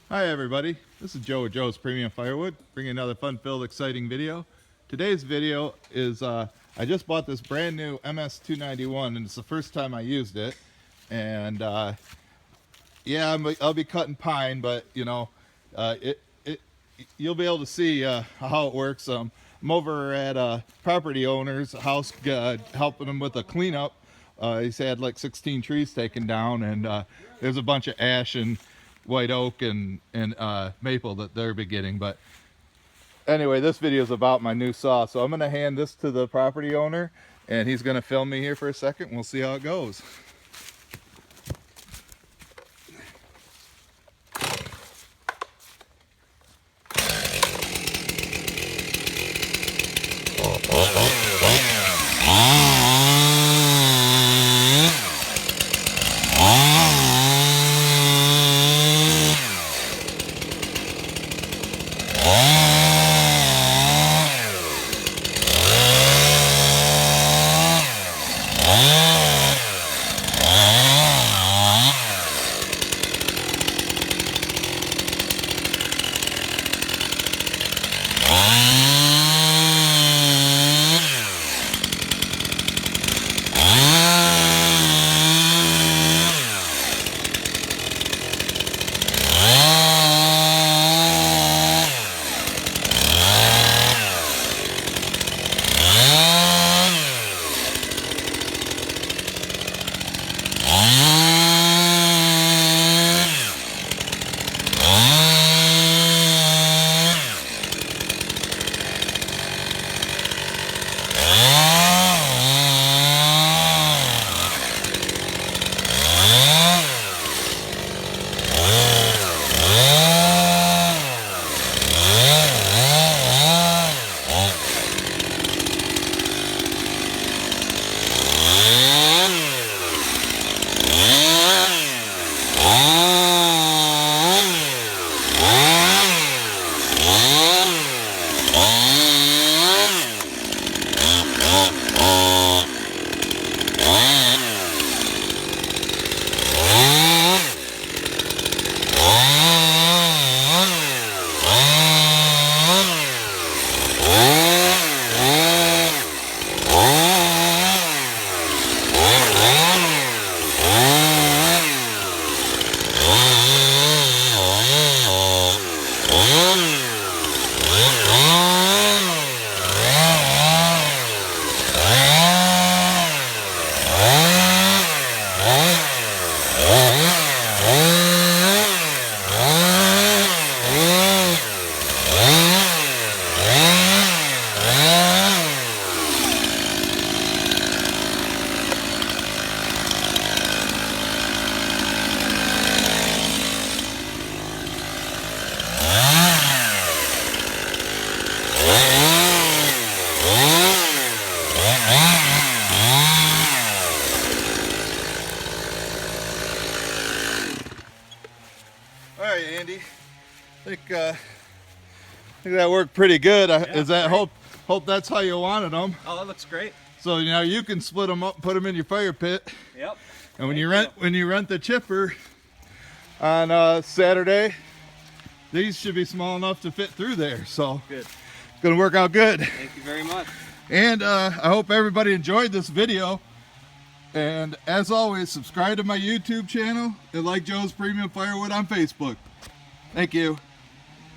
Hi everybody, this is Joe with Joe's Premium Firewood, bringing another fun-filled, exciting video. Today's video is, I just bought this brand new MS291 and it's the first time I used it. And yeah, I'll be cutting pine, but you know, you'll be able to see how it works. I'm over at a property owner's house helping him with a cleanup. He's had like 16 trees taken down, and there's a bunch of ash and white oak and maple that they're beginning. But anyway, this video is about my new saw, so I'm going to hand this to the property owner and he's going to film me here for a second and we'll see how it goes. Alright, Andy, I think that worked pretty good. Hope that's how you wanted them. Oh, that looks great. So now you can split them up, put them in your fire pit. Yep. And when you rent the chipper on Saturday, these should be small enough to fit through there. So good. It's gonna work out good. Thank you very much. And I hope everybody enjoyed this video. And as always, subscribe to my YouTube channel and like Joe's Premium Firewood on Facebook. Thank you.